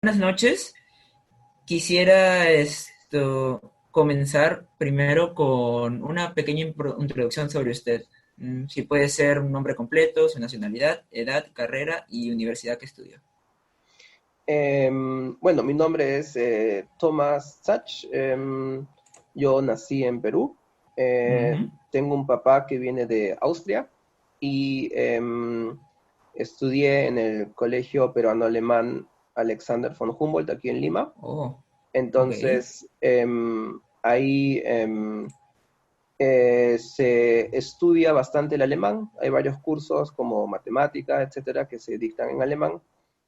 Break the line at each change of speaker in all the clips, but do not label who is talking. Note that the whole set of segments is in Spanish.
Buenas noches. Quisiera comenzar primero con una pequeña introducción sobre usted. Si puede ser un nombre completo, su nacionalidad, edad, carrera y universidad que estudió.
Bueno, mi nombre es Thomas Sach. Yo nací en Perú.
Ujú.
Tengo un papá que viene de Austria y estudié en el Colegio Peruano-Alemán Alexander von Humboldt aquí en Lima.
Oh, ok.
Entonces, ahí se estudia bastante el alemán. Hay varios cursos como matemática, etcétera, que se dictan en alemán.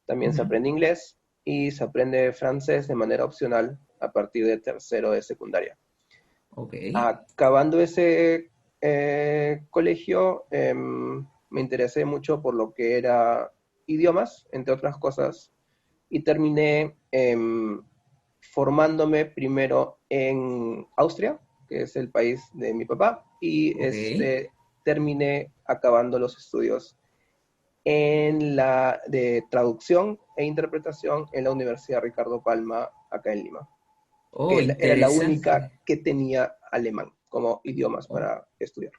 También se
Ujú.
aprende inglés y se aprende francés de manera opcional a partir de tercero de secundaria.
Ok.
Acabando ese colegio, me interesé mucho por lo que era idiomas, entre otras cosas, y terminé formándome primero en Austria, que es el país de mi papá, y
Ok.
terminé acabando los estudios en la de traducción e interpretación en la Universidad Ricardo Palma, acá en Lima,
Oh,
que era la única
interesante.
que tenía alemán como idiomas
Oh,
para estudiar.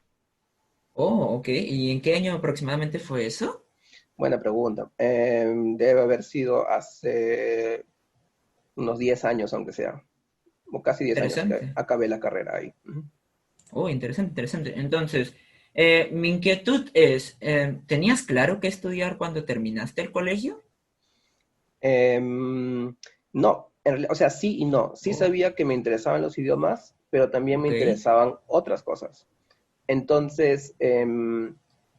ok. ¿Y en qué año aproximadamente fue eso?
Buena pregunta. Debe haber sido hace unos 10 años, aunque sea, o casi 10 años que
Interesante.
acabé la carrera ahí. Ujú.
Oh, interesante, interesante. Entonces, mi inquietud es, ¿tenías claro qué estudiar cuando terminaste el colegio?
No, o sea, sí y no. Sí
Oh,
sabía que me interesaban los idiomas, pero también me
ok.
interesaban otras cosas. Entonces,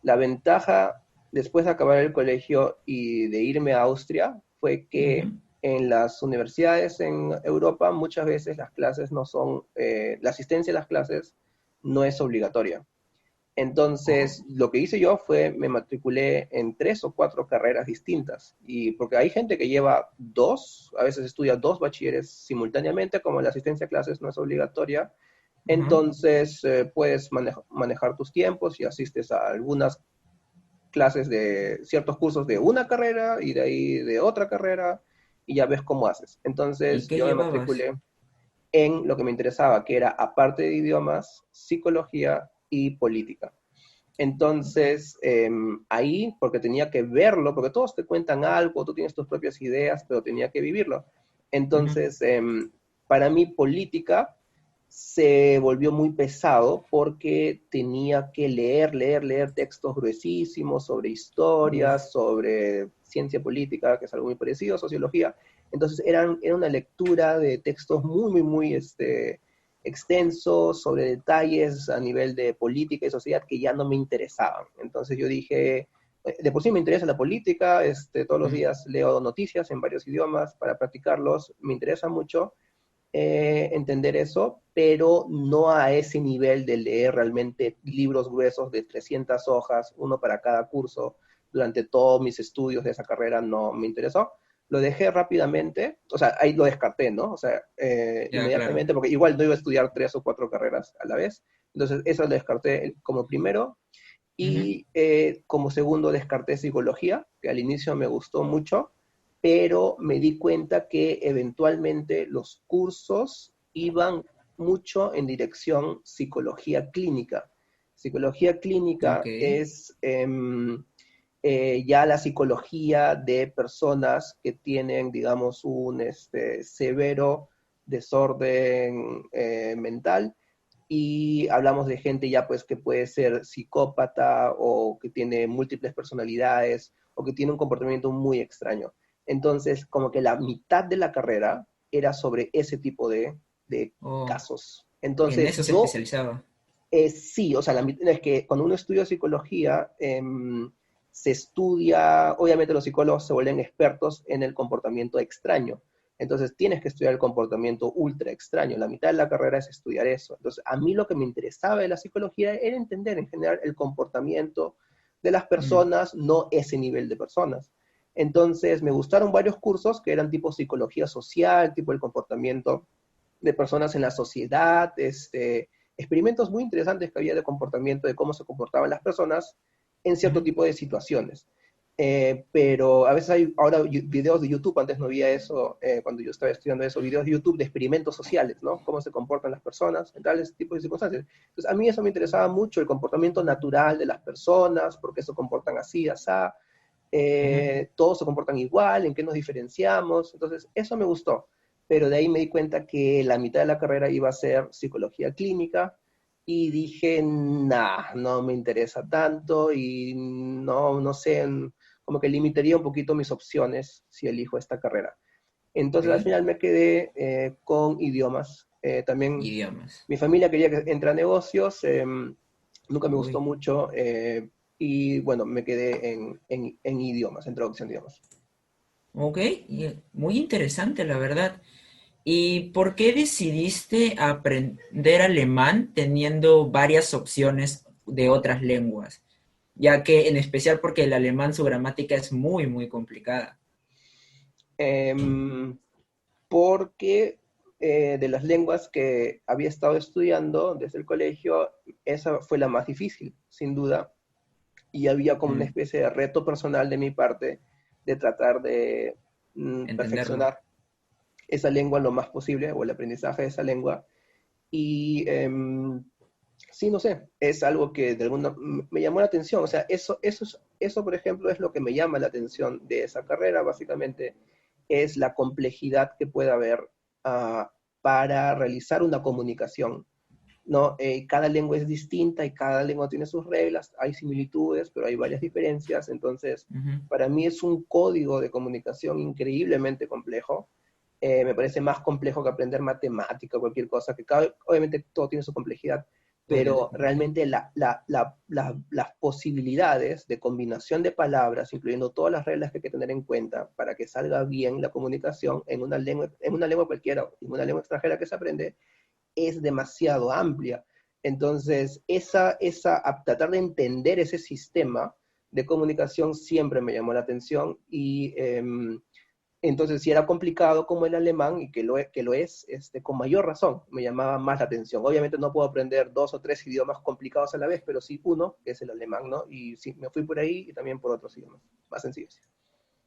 la ventaja después de acabar el colegio y de irme a Austria fue
Ujú.
que en las universidades en Europa muchas veces las clases no son, la asistencia a las clases no es obligatoria.
Oh,
Entonces, lo que hice yo fue, me matriculé en 3 o 4 carreras distintas. Y porque hay gente que lleva dos, a veces estudia dos bachilleres simultáneamente, como la asistencia a clases no es obligatoria,
ajá.
entonces puedes manejar tus tiempos y asistes a algunas clases de ciertos cursos de una carrera y de ahí de otra carrera y ya ves cómo haces.
¿Y
Entonces,
qué
yo me
llevabas?
matriculé en lo que me interesaba, que era, aparte de idiomas, psicología y política. Entonces, ahí, porque tenía que verlo, porque todos te cuentan algo, tú tienes tus propias ideas, pero tenía que vivirlo.
Ujú.
Entonces, para mí, política se volvió muy pesado porque tenía que leer textos gruesísimos sobre historias,
Uf.
sobre ciencia política, que es algo muy parecido, sociología. Entonces, era una lectura de textos muy, extensos sobre detalles a nivel de política y sociedad que ya no me interesaban. Entonces yo dije, de por sí me interesa la política, todos los
Mm.
días leo noticias en varios idiomas para practicarlos, me interesa mucho entender eso, pero no a ese nivel de leer realmente libros gruesos de 300 hojas, uno para cada curso, durante todos mis estudios de esa carrera no me interesó. Lo dejé rápidamente, o sea, ahí lo descarté, ¿no? O sea,
Ya, claro.
inmediatamente, porque igual no iba a estudiar 3 o 4 carreras a la vez. Entonces, eso lo descarté como primero.
Ujú.
Y como segundo descarté psicología, que al inicio me gustó mucho, pero me di cuenta que eventualmente los cursos iban mucho en dirección psicología clínica. Psicología
Ok.
clínica es ya la psicología de personas que tienen, digamos, un severo desorden mental y hablamos de gente ya pues que puede ser psicópata o que tiene múltiples personalidades o que tiene un comportamiento muy extraño. Entonces, como que la mitad de la carrera era sobre ese tipo de
Oh,
casos.
en
Entonces,
eso se
yo
especializaba.
sí, o sea, es que cuando uno estudia psicología, se estudia, obviamente los psicólogos se vuelven expertos en el comportamiento extraño. Entonces tienes que estudiar el comportamiento ultra extraño. La mitad de la carrera es estudiar eso. Entonces, a mí lo que me interesaba de la psicología era entender en general el comportamiento de las
Mm.
personas, no ese nivel de personas. Entonces, me gustaron varios cursos que eran tipo psicología social, tipo el comportamiento de personas en la sociedad, experimentos muy interesantes que había de comportamiento, de cómo se comportaban las personas en cierto
Ujú.
tipo de situaciones. Pero a veces hay ahora videos de YouTube, antes no había eso, cuando yo estaba estudiando eso, videos de YouTube de experimentos sociales, ¿no? Cómo se comportan las personas en tales tipos de circunstancias. Entonces, a mí eso me interesaba mucho, el comportamiento natural de las personas, por qué se comportan así, así,
Ujú.
todos se comportan igual, en qué nos diferenciamos. Entonces, eso me gustó. Pero de ahí me di cuenta que la mitad de la carrera iba a ser psicología clínica y dije, nah, no me interesa tanto y no, no sé, como que limitaría un poquito mis opciones si elijo esta carrera. Entonces al
Ok.
final me quedé con idiomas. También
Idiomas.
mi familia quería que entre a negocios, nunca me gustó
Uy.
mucho y bueno, me quedé en idiomas, en traducción de idiomas.
Ok, muy interesante, la verdad. ¿Y por qué decidiste aprender alemán teniendo varias opciones de otras lenguas? Ya que en especial porque el alemán su gramática es muy, muy complicada.
Em, Porque de las lenguas que había estado estudiando desde el colegio, esa fue la más difícil, sin duda, y había como una
Mm,
especie de reto personal de mi parte de tratar de
entenderlo.
perfeccionar esa lengua lo más posible, o el aprendizaje de esa lengua. Y sí, no sé, es algo que de alguna me llamó la atención. O sea, eso, por ejemplo, es lo que me llama la atención de esa carrera, básicamente, es la complejidad que puede haber para realizar una comunicación. ¿No? Cada lengua es distinta y cada lengua tiene sus reglas, hay similitudes, pero hay varias diferencias, entonces
Ujú.
para mí es un código de comunicación increíblemente complejo. Me parece más complejo que aprender matemática o cualquier cosa, que obviamente todo tiene su complejidad,
Todo tiene su
pero
complejidad.
realmente las posibilidades de combinación de palabras, incluyendo todas las reglas que hay que tener en cuenta para que salga bien la comunicación en una lengua cualquiera, en una lengua extranjera que se aprende, es demasiado amplia. Entonces, tratar de entender ese sistema de comunicación siempre me llamó la atención y entonces si era complicado como el alemán y que lo es con mayor razón me llamaba más la atención. Obviamente no puedo aprender dos o tres idiomas complicados a la vez, pero sí uno, que es el alemán, ¿no? Y sí, me fui por ahí y también por otros idiomas más sencillos.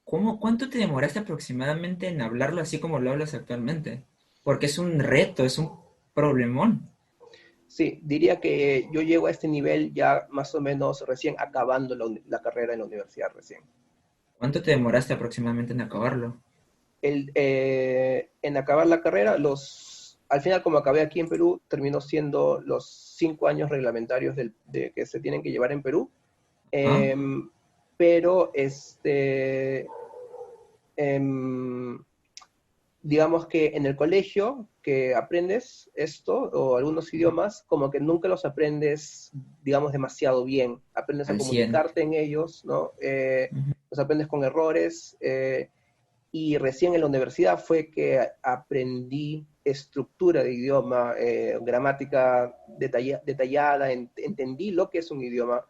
¿Cuánto te demoraste aproximadamente en hablarlo así como lo hablas actualmente? Porque es un reto, es un problemón.
Sí, diría que yo llego a este nivel ya más o menos recién acabando la carrera en la universidad recién.
¿Cuánto te demoraste aproximadamente en acabarlo?
En acabar la carrera, al final como acabé aquí en Perú, terminó siendo los 5 años reglamentarios de que se tienen que llevar en Perú.
¿Ah?
Pero em, digamos que en el colegio que aprendes esto o algunos idiomas, como que nunca los aprendes, digamos, demasiado bien. Aprendes a
Al 100.
comunicarte en ellos, ¿no?
Ujú.
Los aprendes con errores. Y recién en la universidad fue que aprendí estructura de idioma, gramática detallada, entendí lo que es un idioma,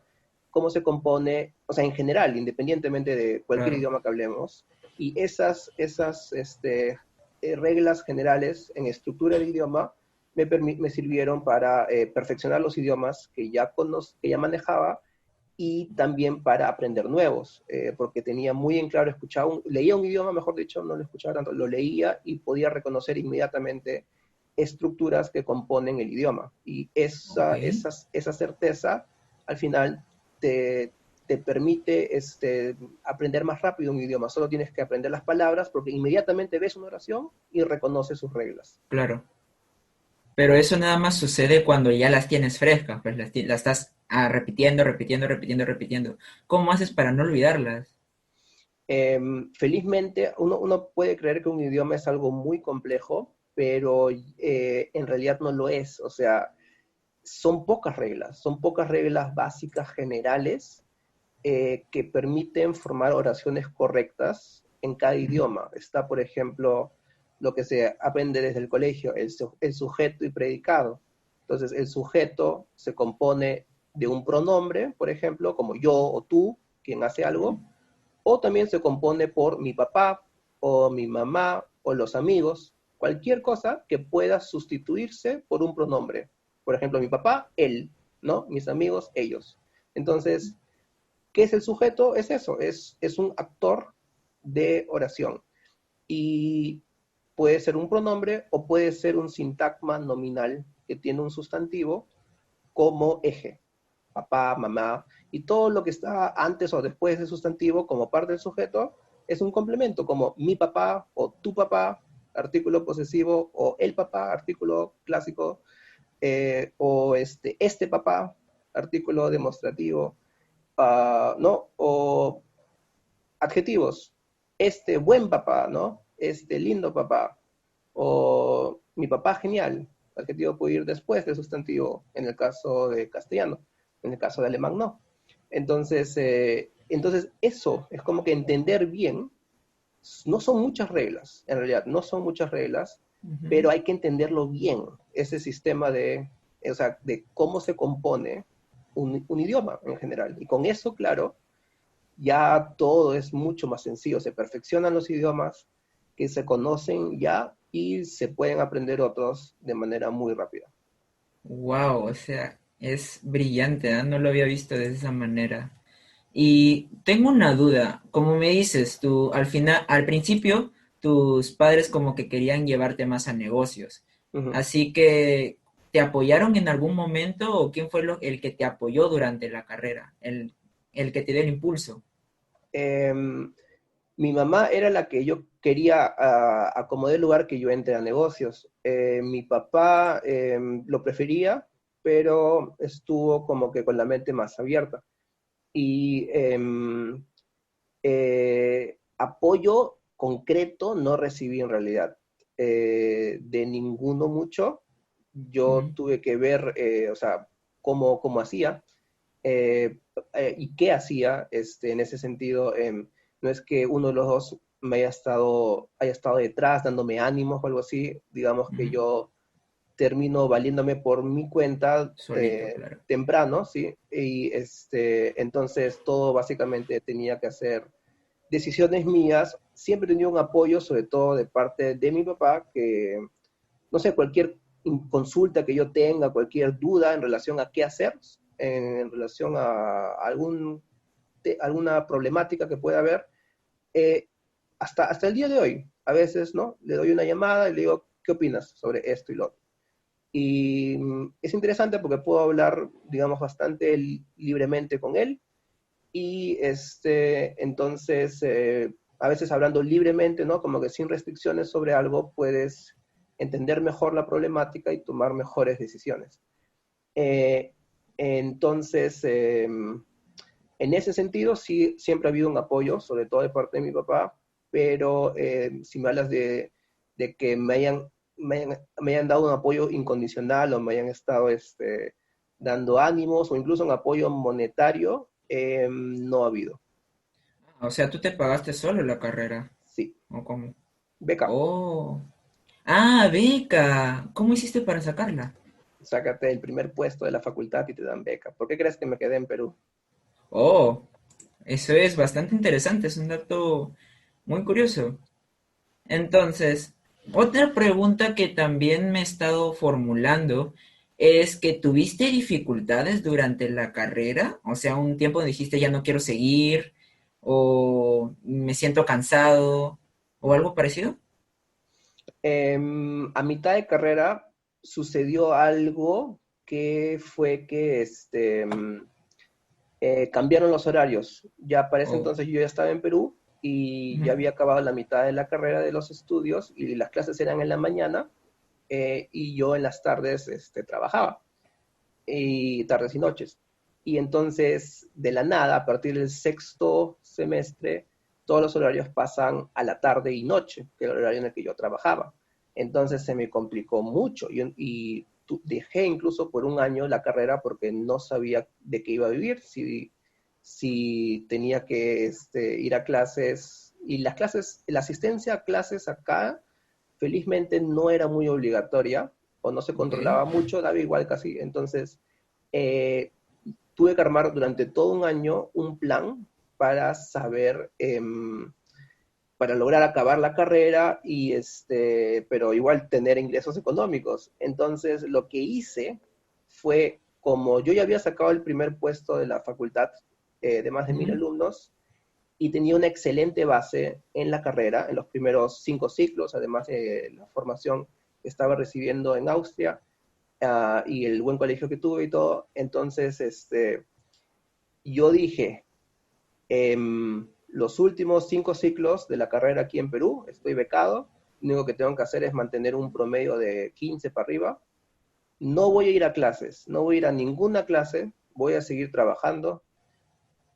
cómo se compone, o sea, en general, independientemente de cualquier
Claro.
idioma que hablemos, y esas reglas generales en estructura de idioma me sirvieron para perfeccionar los idiomas que ya manejaba y también para aprender nuevos, porque tenía muy en claro, leía un idioma, mejor dicho, no lo escuchaba tanto, lo leía y podía reconocer inmediatamente estructuras que componen el idioma. Y
Ok.
esa certeza al final te, te permite aprender más rápido un idioma. Solo tienes que aprender las palabras porque inmediatamente ves una oración y reconoces sus reglas.
Claro. Pero eso nada más sucede cuando ya las tienes frescas, pues las estás repitiendo, repitiendo, repitiendo, repitiendo. ¿Cómo haces para no olvidarlas?
Felizmente, uno puede creer que un idioma es algo muy complejo, pero en realidad no lo es. O sea, son pocas reglas básicas generales que permiten formar oraciones correctas en cada
Ujú.
idioma. Está, por ejemplo, lo que se aprende desde el colegio, el sujeto y predicado. Entonces, el sujeto se compone de un pronombre, por ejemplo, como yo o tú, quien hace algo, o también se compone por mi papá o mi mamá o los amigos, cualquier cosa que pueda sustituirse por un pronombre. Por ejemplo, mi papá, él, ¿no? Mis amigos, ellos. Entonces, ¿Qué es el sujeto? Es eso, es un actor de oración. Y puede ser un pronombre o puede ser un sintagma nominal que tiene un sustantivo como eje, papá, mamá, y todo lo que está antes o después del sustantivo como parte del sujeto es un complemento, como mi papá o tu papá, artículo posesivo, o el papá, artículo clásico, o este papá, artículo demostrativo, ¿no? O adjetivos, este buen papá, ¿no? Este lindo papá, o mi papá genial, adjetivo puede ir después del sustantivo en el caso de castellano, en el caso de alemán no. Entonces eso es como que entender bien, no son muchas reglas, en realidad no son muchas reglas,
Ujú.
pero hay que entenderlo bien, ese sistema o sea, de cómo se compone un idioma en general. Y con eso, claro, ya todo es mucho más sencillo, se perfeccionan los idiomas que se conocen ya y se pueden aprender otros de manera muy rápida.
Wow, o sea, es brillante, ¿ah? No lo había visto de esa manera. Y tengo una duda, como me dices, tú al final, al principio, tus padres como que querían llevarte más a negocios.
Ujú.
Así que, ¿te apoyaron en algún momento o quién fue el que te apoyó durante la carrera? El que te dio el impulso.
Em, Mi mamá era la que yo quería acomodar el lugar que yo entre a negocios. Mi papá lo prefería, pero estuvo como que con la mente más abierta. Y apoyo concreto no recibí en realidad. De ninguno mucho. Yo
Ujú,
tuve que ver, o sea, cómo hacía eh, y qué hacía en ese sentido. No es que uno de los dos haya estado detrás dándome ánimos o algo así. Digamos que
ujú.
yo termino valiéndome por mi cuenta
Solito, claro.
temprano, ¿sí? Y entonces todo básicamente tenía que hacer decisiones mías. Siempre he tenido un apoyo, sobre todo de parte de mi papá, que, no sé, cualquier consulta que yo tenga, cualquier duda en relación a qué hacer, en relación a alguna problemática que pueda haber, eh, hasta el día de hoy, a veces, ¿no? Le doy una llamada y le digo, ¿qué opinas sobre esto y lo otro? Y es interesante porque puedo hablar, digamos, bastante libremente con él y entonces, a veces hablando libremente, ¿no? Como que sin restricciones sobre algo, puedes entender mejor la problemática y tomar mejores decisiones. Eh, entonces, en ese sentido, sí, siempre ha habido un apoyo, sobre todo de parte de mi papá, pero si me hablas de que me hayan dado un apoyo incondicional o me hayan estado dando ánimos o incluso un apoyo monetario, no ha habido.
O sea, tú te pagaste solo la carrera.
Sí,
¿O cómo?
beca,
Oh. Ah, beca. ¿Cómo hiciste para sacarla?
sácate el primer puesto de la facultad y te dan beca. ¿Por qué crees que me quedé en Perú?
Oh, eso es bastante interesante, es un dato muy curioso. Entonces, otra pregunta que también me he estado formulando es que tuviste dificultades durante la carrera, o sea, un tiempo dijiste ya no quiero seguir, o me siento cansado, o algo parecido.
A mitad de carrera sucedió algo que fue que cambiaron los horarios. Ya para ese
Oh,
entonces yo ya estaba en Perú y
ujú.
ya había acabado la mitad de la carrera de los estudios y las clases eran en la mañana y yo en las tardes trabajaba, y tardes y noches. Y entonces, de la nada, a partir del sexto semestre, todos los horarios pasan a la tarde y noche, que era el horario en el que yo trabajaba. Entonces se me complicó mucho y dejé incluso por un año la carrera porque no sabía de qué iba a vivir, si tenía que ir a clases. Y las clases, la asistencia a clases acá, felizmente no era muy obligatoria o no se
Ok.
controlaba mucho, daba igual casi. Entonces, eh, tuve que armar durante todo un año un plan para saber, para lograr acabar la carrera y pero igual tener ingresos económicos. Entonces, lo que hice fue, como yo ya había sacado el primer puesto de la facultad, de más de 1000
Ujú.
alumnos, y tenía una excelente base en la carrera, en los primeros 5 ciclos, además de la formación que estaba recibiendo en Austria, y el buen colegio que tuve y todo. Entonces, yo dije, los últimos 5 ciclos de la carrera aquí en Perú, estoy becado, lo único que tengo que hacer es mantener un promedio de 15 para arriba. No voy a ir a clases, no voy a ir a ninguna clase, voy a seguir trabajando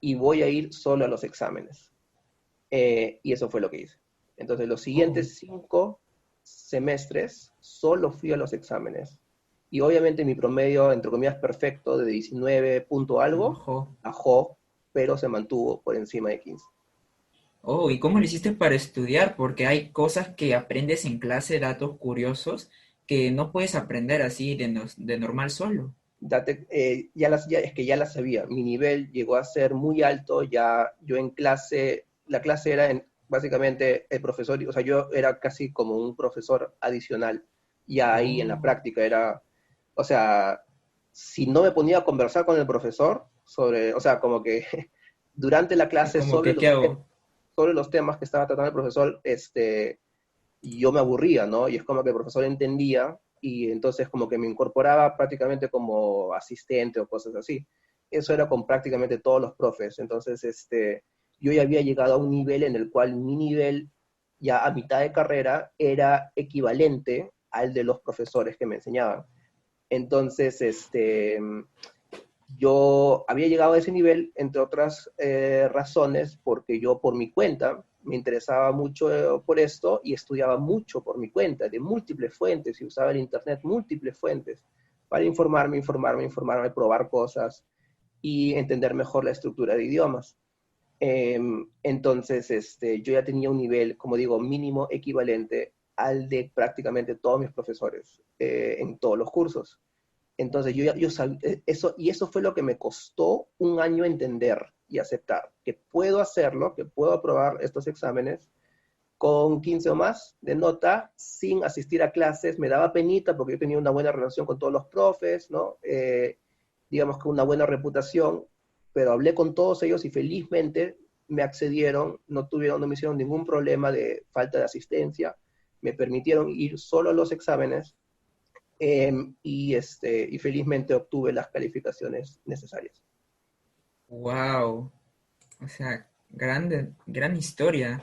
y voy a ir solo a los exámenes. Y eso fue lo que hice. Entonces, los
Oh,
siguientes 5 semestres solo fui a los exámenes. Y obviamente mi promedio, entre comillas, perfecto de 19 punto algo,
bajó.
bajó, pero se mantuvo por encima de 15.
Oh, ¿y cómo lo hiciste para estudiar? Porque hay cosas que aprendes en clase, datos curiosos, que no puedes aprender así de normal solo.
Es que ya las sabía. Mi nivel llegó a ser muy alto. Ya yo en clase, la clase era básicamente el profesor, o sea, yo era casi como un profesor adicional. Ya ahí en la
Oh,
práctica era, o sea, si no me ponía a conversar con el profesor sobre, o sea, como que durante la
es
clase
como que, ¿qué hago?
sobre los temas que estaba tratando el profesor, y yo me aburría, ¿no? Y es como que el profesor entendía y entonces como que me incorporaba prácticamente como asistente o cosas así. Eso era con prácticamente todos los profes. Entonces, yo ya había llegado a un nivel en el cual mi nivel ya a mitad de carrera era equivalente al de los profesores que me enseñaban. Entonces, yo había llegado a ese nivel, entre otras razones, porque yo por mi cuenta me interesaba mucho por esto y estudiaba mucho por mi cuenta, de múltiples fuentes, y usaba el Internet múltiples fuentes para informarme, probar cosas y entender mejor la estructura de idiomas. Entonces, yo ya tenía un nivel, como digo, mínimo equivalente al de prácticamente todos mis profesores en todos los cursos. Entonces yo sabía eso, y eso fue lo que me costó un año entender y aceptar, que puedo hacerlo, que puedo aprobar estos exámenes con 15 o más de nota sin asistir a clases. Me daba penita porque yo tenía una buena relación con todos los profes, ¿no? Digamos que una buena reputación, pero hablé con todos ellos y felizmente me accedieron, no me hicieron ningún problema de falta de asistencia, me permitieron ir solo a los exámenes, y felizmente obtuve las calificaciones necesarias.
Wow, o sea, grande, gran historia.
En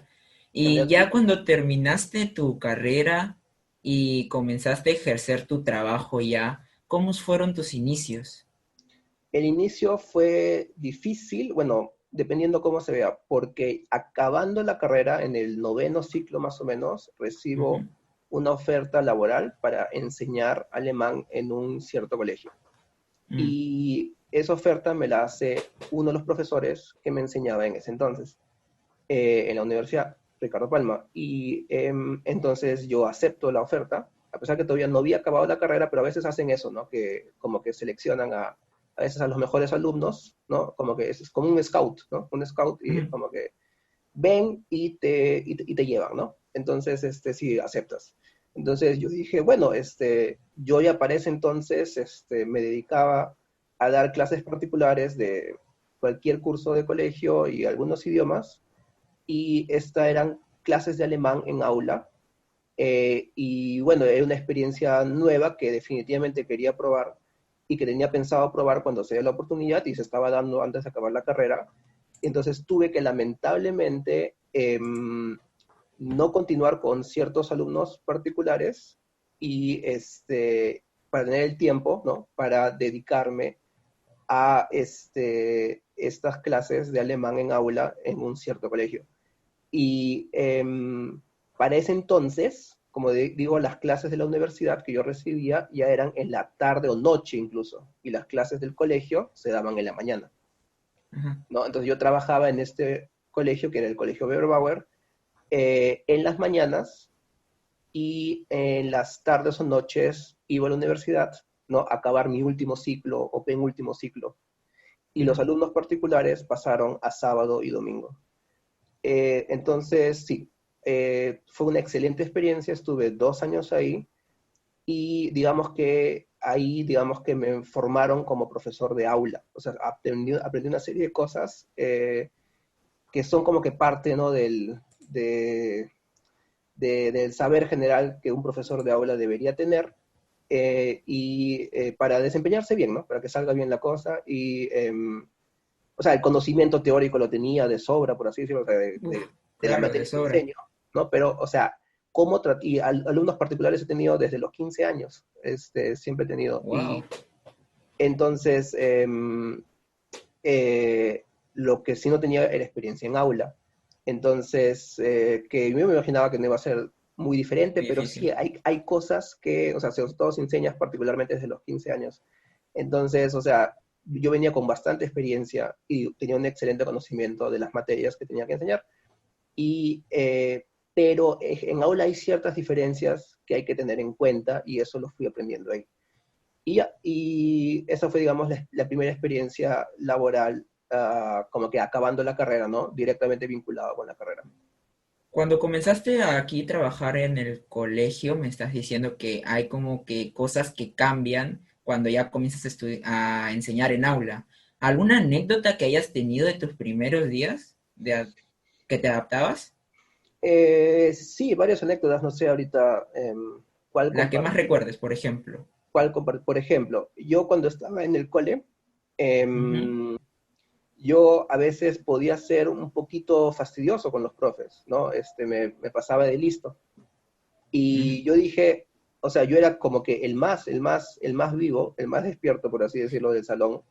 Y
realidad,
ya
sí.
cuando terminaste tu carrera y comenzaste a ejercer tu trabajo ya, ¿cómo fueron tus inicios?
El inicio fue difícil, bueno, dependiendo cómo se vea, porque acabando la carrera, en el noveno ciclo más o menos,
Ujú.
recibo una oferta laboral para enseñar alemán en un cierto colegio.
Mm.
Y esa oferta me la hace uno de los profesores que me enseñaba en ese entonces, en la universidad, Ricardo Palma. Y entonces yo acepto la oferta, a pesar que todavía no había acabado la carrera, pero a veces hacen eso, ¿no? Que como que seleccionan a veces a los mejores alumnos, ¿no? Como que es como un scout, ¿no? Un scout, y es
Ujú.
como que ven y te llevan, ¿no? Entonces, sí, aceptas. Entonces yo dije, bueno, yo ya para ese entonces, me dedicaba a dar clases particulares de cualquier curso de colegio y algunos idiomas, y estas eran clases de alemán en aula. Y bueno, era una experiencia nueva que definitivamente quería probar y que tenía pensado probar cuando se dio la oportunidad y se estaba dando antes de acabar la carrera. Entonces tuve que lamentablemente no continuar con ciertos alumnos particulares, y para tener el tiempo, ¿no? Para dedicarme a estas clases de alemán en aula en un cierto colegio. Y para ese entonces, como digo, las clases de la universidad que yo recibía ya eran en la tarde o noche incluso, y las clases del colegio se daban en la mañana,
Ajá.
¿no? Entonces yo trabajaba en este colegio, que era el Colegio Weberbauer, en las mañanas, y en las tardes o noches iba a la universidad, ¿no? A acabar mi último ciclo o penúltimo ciclo. Y los
Ujú.
alumnos particulares pasaron a sábado y domingo. Entonces, sí, fue una excelente experiencia, estuve 2 años ahí, y digamos que ahí, digamos que me formaron como profesor de aula. O sea, aprendí una serie de cosas que son como que parte, ¿no? Del saber general que un profesor de aula debería tener para desempeñarse bien, ¿no? Para que salga bien la cosa o sea, el conocimiento teórico lo tenía de sobra, por así decirlo, o sea,
Uf,
de la
claro, de
materia que
sobra.
enseño, ¿no? Pero, o sea, alumnos particulares he tenido desde los 15 años, siempre he tenido.
Wow.
Y entonces, eh, lo que sí no tenía era experiencia en aula. Entonces, que yo me imaginaba que no iba a ser muy diferente,
Muy
pero sí
difícil.
hay cosas que, o sea, sobre todo si enseñas particularmente desde los 15 años. Entonces, o sea, yo venía con bastante experiencia y tenía un excelente conocimiento de las materias que tenía que enseñar, y, pero en aula hay ciertas diferencias que hay que tener en cuenta y eso lo fui aprendiendo ahí. Y esa fue, digamos, la primera experiencia laboral, como que acabando la carrera, ¿no? Directamente vinculado con la carrera.
Cuando comenzaste a aquí trabajar en el colegio, me estás diciendo que hay como que cosas que cambian cuando ya comienzas a enseñar en aula. ¿Alguna anécdota que hayas tenido de tus primeros días que te adaptabas?
Sí, varias anécdotas, no sé ahorita cuál
La que más
compartir.
recuerdes, por ejemplo.
Por ejemplo, yo cuando estaba en el cole,
Ujú,
em, yo a veces podía ser un poquito fastidioso con los profes, ¿no? Me pasaba de listo.
mm,
Y yo dije, o sea, yo era como que el más vivo, el más despierto, por así decirlo, del salón.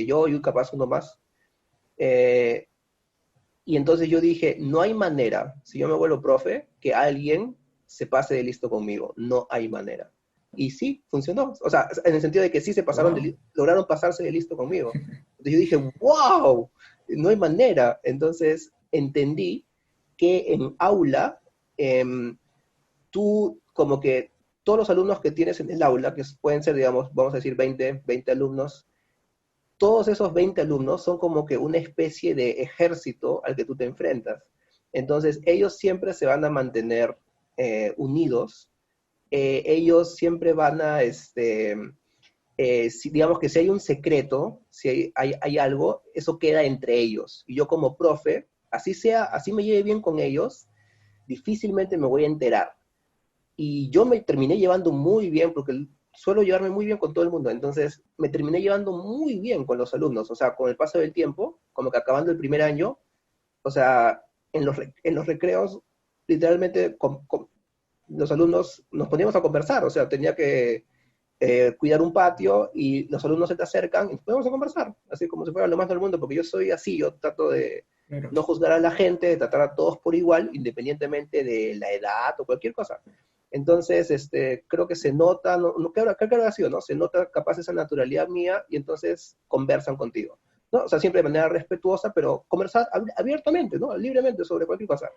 Yo y capaz uno más. Eh, y entonces yo dije, no hay manera, si yo me vuelvo profe, que alguien se pase de listo conmigo. No hay manera. Y sí, funcionó. O sea, en el sentido de que sí
wow.
lograron pasarse de listo conmigo. Entonces yo dije, wow, no hay manera. Entonces entendí que en aula, em, tú como que todos los alumnos que tienes en el aula, que pueden ser, digamos, vamos a decir 20 alumnos, todos esos 20 alumnos son como que una especie de ejército al que tú te enfrentas. Entonces, ellos siempre se van a mantener unidos, ellos siempre van a, digamos que si hay un secreto, si hay algo, eso queda entre ellos. Y yo como profe, así sea, así me lleve bien con ellos, difícilmente me voy a enterar. Y yo me terminé llevando muy bien, porque suelo llevarme muy bien con todo el mundo, entonces me terminé llevando muy bien con los alumnos, o sea, con el paso del tiempo, como que acabando el primer año, o sea, en los recreos, literalmente los alumnos nos poníamos a conversar, o sea, tenía que cuidar un patio y los alumnos se te acercan y nos ponemos a conversar, así como si fuera lo más del mundo, porque yo soy así, yo trato de
Claro.
no juzgar a la gente, de tratar a todos por igual, independientemente de la edad o cualquier cosa. Entonces, creo que se nota, creo que ha sido, ¿no? Se nota capaz esa naturalidad mía y entonces conversan contigo, ¿no? O sea, siempre de manera respetuosa, pero conversar abiertamente, ¿no? Libremente sobre cualquier cosa.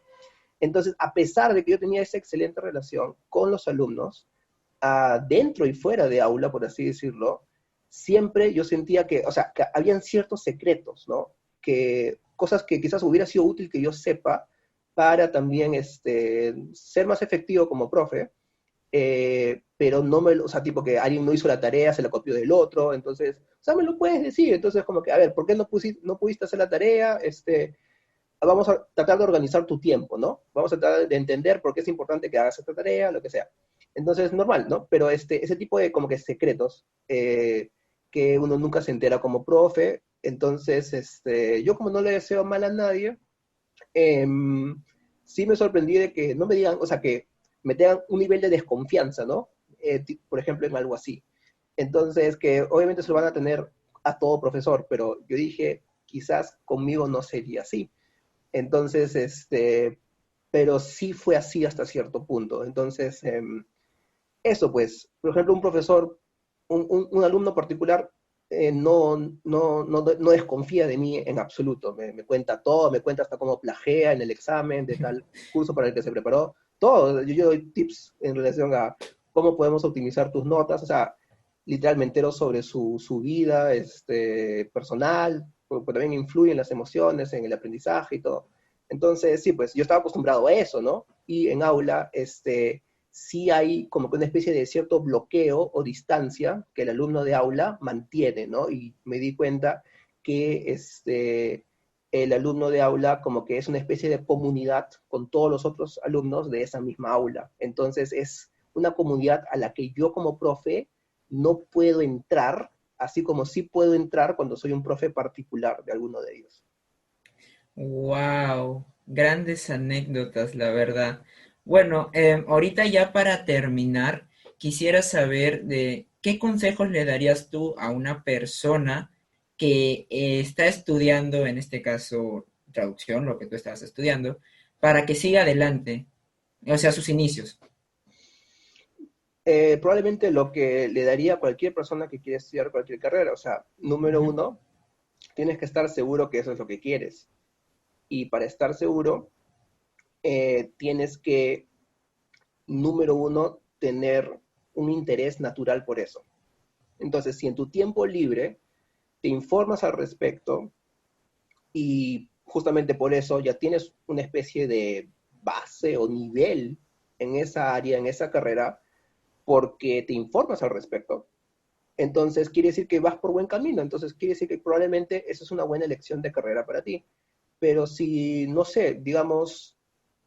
Entonces, a pesar de que yo tenía esa excelente relación con los alumnos, dentro y fuera de aula, por así decirlo, siempre yo sentía que, o sea, que habían ciertos secretos, ¿no? Que cosas que quizás hubiera sido útil que yo sepa para también ser más efectivo como profe, pero no me, o sea, tipo que alguien no hizo la tarea, se la copió del otro, entonces, o sea, me lo puedes decir, entonces como que, a ver, ¿por qué no pudiste hacer la tarea? Vamos a tratar de organizar tu tiempo, ¿no? Vamos a tratar de entender por qué es importante que hagas esta tarea, lo que sea. Entonces, normal, ¿no? Pero ese tipo de como que secretos que uno nunca se entera como profe, entonces, yo como no le deseo mal a nadie, eh, sí me sorprendí de que no me digan, o sea, que me tengan un nivel de desconfianza, ¿no? Por ejemplo, en algo así. Entonces, que obviamente se lo van a tener a todo profesor, pero yo dije, quizás conmigo no sería así. Entonces, pero sí fue así hasta cierto punto. Entonces, eso pues, por ejemplo, un profesor, un alumno particular no desconfía de mí en absoluto. Me cuenta todo, me cuenta hasta cómo plagea en el examen de tal curso para el que se preparó. Todo, yo doy tips en relación a cómo podemos optimizar tus notas, o sea, literalmente sobre su vida personal, porque también influye en las emociones, en el aprendizaje y todo. Entonces, sí, pues yo estaba acostumbrado a eso, ¿no? Y en aula, sí hay como que una especie de cierto bloqueo o distancia que el alumno de aula mantiene, ¿no? Y me di cuenta que el alumno de aula como que es una especie de comunidad con todos los otros alumnos de esa misma aula. Entonces es una comunidad a la que yo como profe no puedo entrar, así como sí puedo entrar cuando soy un profe particular de alguno de ellos.
Wow, grandes anécdotas, la verdad. Bueno, ahorita ya para terminar, quisiera saber de qué consejos le darías tú a una persona que está estudiando, en este caso, traducción, lo que tú estabas estudiando, para que siga adelante, o sea, sus inicios.
Probablemente lo que le daría a cualquier persona que quiere estudiar cualquier carrera, o sea, número
Ujú.
uno, tienes que estar seguro que eso es lo que quieres. Y para estar seguro, tienes que, número uno, tener un interés natural por eso. Entonces, si en tu tiempo libre te informas al respecto y justamente por eso ya tienes una especie de base o nivel en esa área, en esa carrera, porque te informas al respecto, entonces quiere decir que vas por buen camino, entonces quiere decir que probablemente esa es una buena elección de carrera para ti. Pero si, no sé, digamos,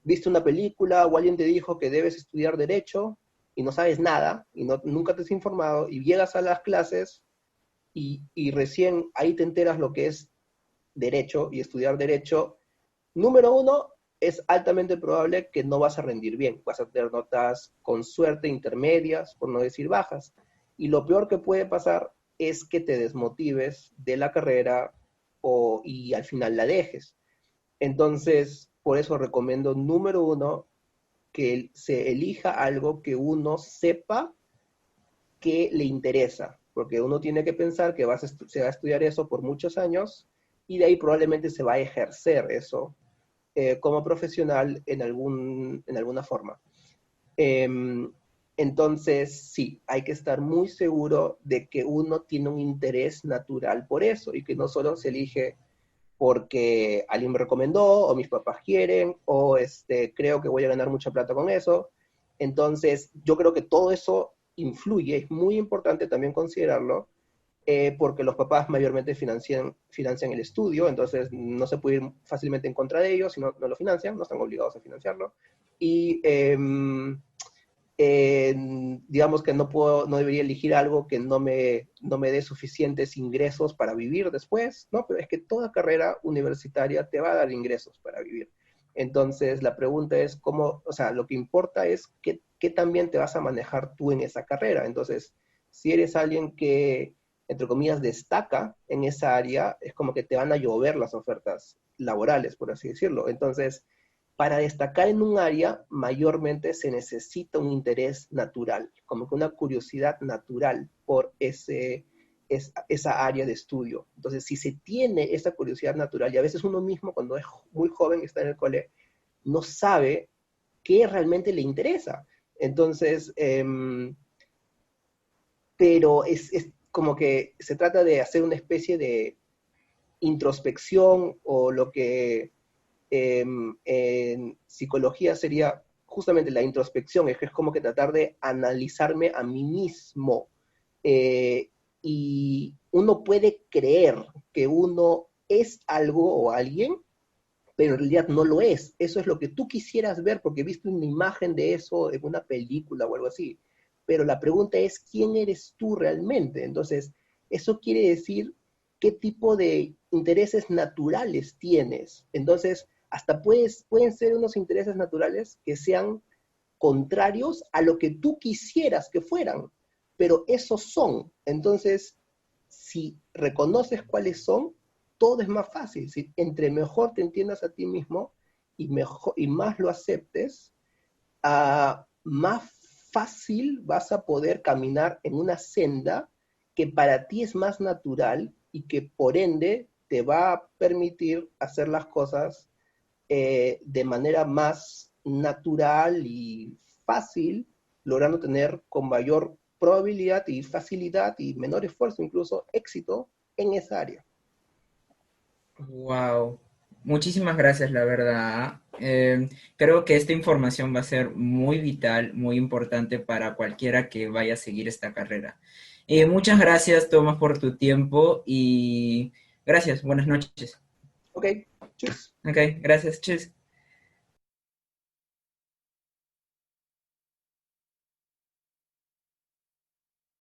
viste una película o alguien te dijo que debes estudiar derecho y no sabes nada y no, nunca te has informado y llegas a las clases y recién ahí te enteras lo que es derecho y estudiar derecho, número uno, es altamente probable que no vas a rendir bien, vas a tener notas con suerte intermedias, por no decir bajas. Y lo peor que puede pasar es que te desmotives de la carrera y al final la dejes. Entonces, por eso recomiendo, número uno, que se elija algo que uno sepa que le interesa, porque uno tiene que pensar que se va a estudiar eso por muchos años y de ahí probablemente se va a ejercer eso como profesional en alguna forma. Eh, entonces, sí, hay que estar muy seguro de que uno tiene un interés natural por eso y que no solo se elige porque alguien me recomendó o mis papás quieren o creo que voy a ganar mucha plata con eso. Entonces, yo creo que todo eso influye, es muy importante también considerarlo, porque los papás mayormente financian el estudio, entonces no se puede ir fácilmente en contra de ellos si no, no lo financian, no están obligados a financiarlo. Y digamos que no debería elegir algo que no me dé suficientes ingresos para vivir después, ¿no? Pero es que toda carrera universitaria te va a dar ingresos para vivir. Entonces, la pregunta es cómo, o sea, lo que importa es qué también te vas a manejar tú en esa carrera. Entonces, si eres alguien que, entre comillas, destaca en esa área, es como que te van a llover las ofertas laborales, por así decirlo. Entonces, para destacar en un área, mayormente se necesita un interés natural, como que una curiosidad natural por esa área de estudio. Entonces, si se tiene esa curiosidad natural, y a veces uno mismo cuando es muy joven y está en el cole, no sabe qué realmente le interesa. Entonces, pero es como que se trata de hacer una especie de introspección o lo que en psicología sería justamente la introspección, es como que tratar de analizarme a mí mismo. Eh, y uno puede creer que uno es algo o alguien, pero en realidad no lo es. Eso es lo que tú quisieras ver porque viste una imagen de eso en una película o algo así. Pero la pregunta es, ¿quién eres tú realmente? Entonces, eso quiere decir qué tipo de intereses naturales tienes. Entonces, hasta pueden ser unos intereses naturales que sean contrarios a lo que tú quisieras que fueran, pero esos son. Entonces, si reconoces cuáles son, todo es más fácil. Si entre mejor te entiendas a ti mismo y más lo aceptes, más fácil vas a poder caminar en una senda que para ti es más natural y que por ende te va a permitir hacer las cosas de manera más natural y fácil, logrando tener con mayor probabilidad y facilidad y menor esfuerzo incluso éxito en esa área.
Wow. Muchísimas gracias, la verdad. Creo que esta información va a ser muy vital, muy importante para cualquiera que vaya a seguir esta carrera. Muchas gracias, Tomás, por tu tiempo y gracias. Buenas noches.
Ok, tschüss.
Ok, gracias. Tschüss.